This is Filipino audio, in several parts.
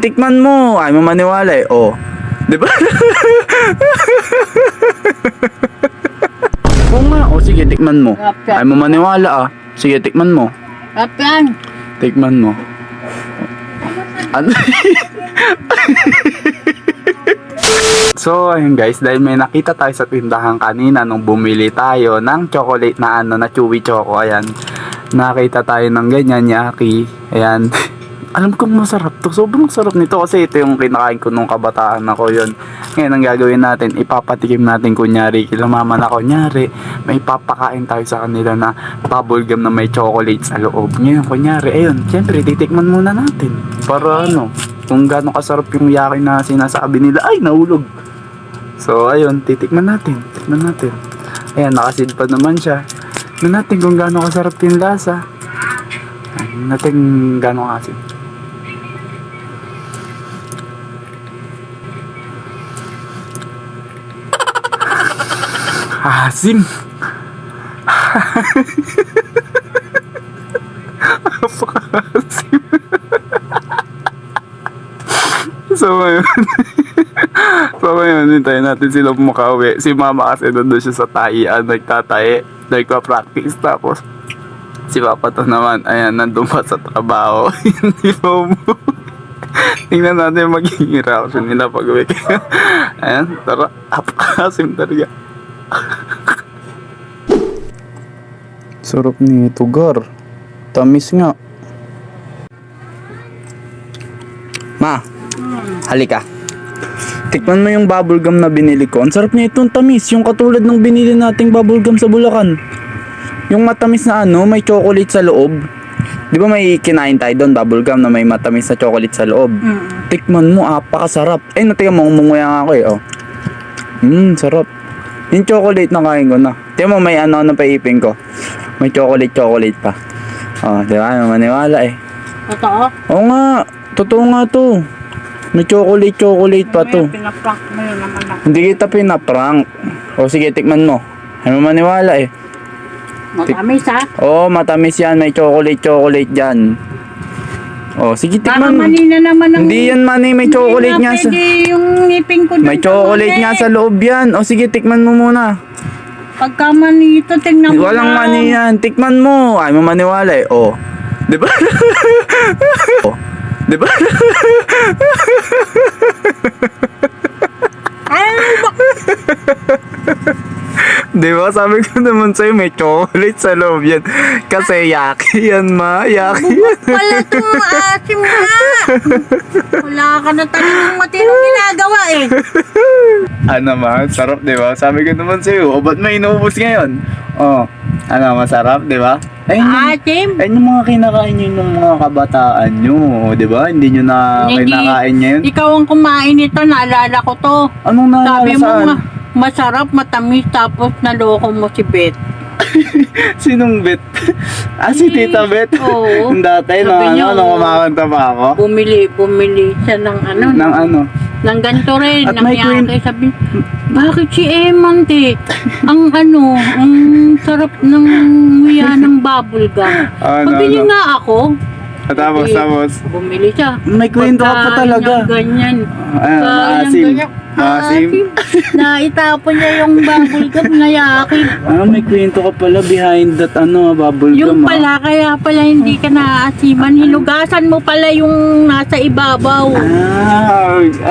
Tikman mo, ay mo maniwala eh. Oh. 'Di ba? Oo nga, oh sige, tikman mo. Ay mo maniwala ah. Sige, tikman mo. Kapan? Tikman mo. Ano? So, ayun guys, dahil may nakita tayo sa tindahan kanina nung bumili tayo ng chocolate na ano, na chewy choco, ayan. Nakita tayo ng ganyan, yaki. Ayan. Alam kong masarap to. Sobrang sarap nito kasi ito yung kinakain ko nung kabataan ako yun. Ngayon ang gagawin natin, ipapatikim natin kunyari kila mama na kunyari may papakain tayo sa kanila na bubble gum na may chocolate sa loob. Ngayon kunyari, ayun, syempre titikman muna natin para ano, kung gaano kasarap yung yaki na sinasabi nila. Ay, nahulog. So ayun, titikman natin. Tikman natin. Ayan, nakasid pa naman siya. Tignan natin kung gaano kasarap yung lasa. Tignan natin gaano kasid. Asim. Apaka-asim. So ngayon, hintayin natin sila makauwi. Si mama kasi nandun siya sa taian, nagtatae, nagpa-practice. Tapos si papa to naman, ayan, nandun pa sa trabaho. Hindi pa umuwi. Tingnan natin yung magiging reaction nila pag uwi. Ayan, tara, apaka-asim talaga. Sarap nito, gar. Tamis nga. Ma, halika. Tikman mo yung bubblegum na binili ko. Ang sarap nito, ang tamis. Yung katulad ng binili nating bubblegum sa Bulacan. Yung matamis na ano, may chocolate sa loob. Di ba may kinain tayo doon, bubblegum na may matamis na chocolate sa loob? Tikman mo, apakasarap. Ay, natiyan mo, umunguya nga ako eh. Oh. Sarap. Yung chocolate na kain ko na. Tiyan mo, may ano pa ipin ko. May chocolate pa. Oh, di ba? Maniwala eh. Totoo? Oo nga. Totoo nga to. May chocolate pa to. Pinaprank mo yun naman ako. Hindi kita pinaprank. O sige, tikman mo. Ano maniwala eh. Matamis ha? Oo, matamis yan. May chocolate dyan. O, sige, Parang tikman. mani na naman ang... Hindi yan mani. May chocolate nga sa... Pwede yung ngipin ko dun May chocolate nga sa loob yan. O sige, tikman mo muna. Pagka mani ito, tingnan mo Walang lang. mani yan. Tikman mo. Ay mo maniwala eh. O. Diba? O. Diba? Ay, Diba? Sabi ko naman sa'yo, may chocolate sa loob yan. Kasi yaki yan, ma. Yaki yan. pala itong asim nga. Wala ka na talagang matinong ginagawa eh. Ano ma? Sarap, diba? Sabi ko naman sa'yo, o ba't may inuubos ngayon? O, ano, masarap, diba? Ayun, Asim? ayun yung mga kinakain nyo ng mga kabataan nyo, diba? Hindi nyo na kinakain ngayon. Ikaw ang kumain nito, naalala ko to. Anong naalala Sabi mo saan? nga, masarap, matamis, tapos naloko mo si Beth. Sinong Bet? Si Tita Bet? Oo. Yung dati, Sabi niya, nung kumakanta pa ako? Bumili siya ng ano, Ng ano? ng ganito rin, At ng may yake. Sabi, bakit si Emante? Ang sarap ng nguya ng bubblegum. Pabili nga ako. Tapos? Bumili siya. May kwento ka pa talaga. Ganyan. Asim. Asim. Naitapon niya yung bubblegum na yakin. May kwento ka pala behind that bubble Yung gum. pala, kaya pala hindi ka naaasiman. Hinugasan mo pala yung nasa ibabaw.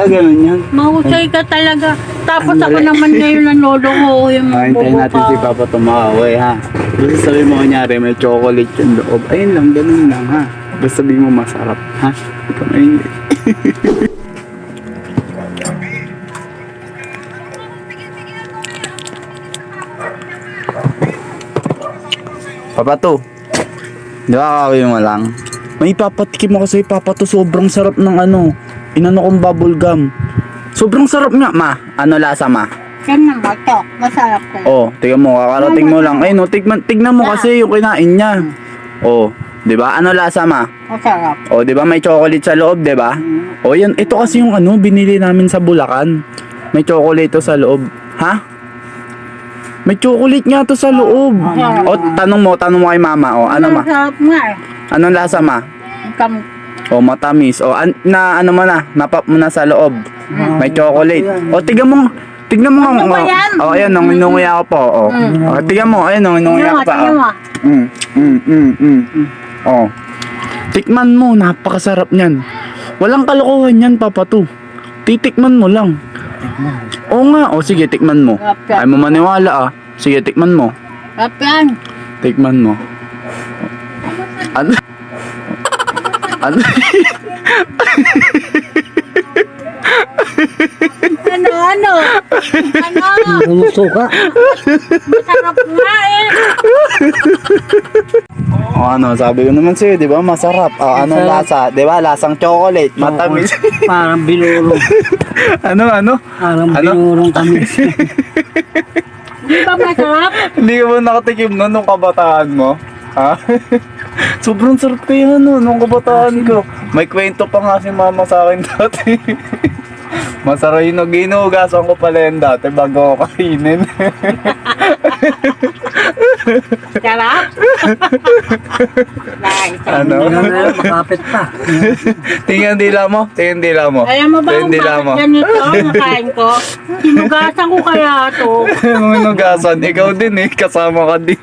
Ganun yan. Mahusay ka talaga. Tapos Ang ako dali. naman ngayon nanoloko yung Hintayin natin si Papa tumaway ha. Basta sabi mo kunyari may chocolate yung loob. Ayun lang, ganun lang ha. Basta sabi mo masarap ha. Ikaw na hindi. Papa to. Di ba kakawin mo lang? May papatikim ako sa'yo, Papa to. Sobrang sarap ng inano kong bubble gum. Sobrang sarap nga, ma. Ano lasa, ma? Ganyan ba ito? Masarap ko. Oh, tingnan mo, kakarating mo lang. Ay, no, tignan mo kasi yung kinain niya. Oh, 'di ba? Ano lasa, ma? Masarap. Oh, 'di ba may chocolate sa loob, 'di ba? Oh, yan. Ito kasi yung binili namin sa Bulacan. May chocolate to sa loob. Ha? May chocolate nga to sa loob. Oh, tanong mo kay mama. Oh, ano ma? Masarap nga eh. Anong lasa, ma? O matamis. O na ano mo na, napap mo na sa loob. May chocolate. O tignan mo Ano nga. ba yan? O ayan, nanginunguya ako po. O tignan mo, ayan, nanginunguya ako pa. Tingnan mo. O. Tikman mo, napakasarap niyan. Walang kalokohan yan, Papa to. Titikman mo lang. Oo nga, o sige, tikman mo. Ay mo maniwala ah. Sige, tikman mo. Sarap yan. Tikman mo. Ano? Ano? Ano? Bumusuka. Masarap nga eh. O ano, sabi ko naman sa'yo, di ba? Masarap. O, anong lasa? Di ba? Lasang chocolate. Matamis. Parang binurong. ano? Parang Ano? binurong tamis. Di ba masarap? Hindi ka ba nakatikim nun nung kabataan mo? Ha? Sobrang sarap kaya nung kabataan ko. May kwento pa nga si mama sa akin dati. Masarap yung ginugasan ko pala yun dati bago ako kainin. Sarap? Nice. Ano? Makapit pa. Tingnan dila mo? Tingnan dila mo? Alam mo ba kung Tingnan dila mo? bakit ganito ang kain ko? Sinugasan ko kaya to. Anong inugasan? Ikaw din eh. Kasama ka din.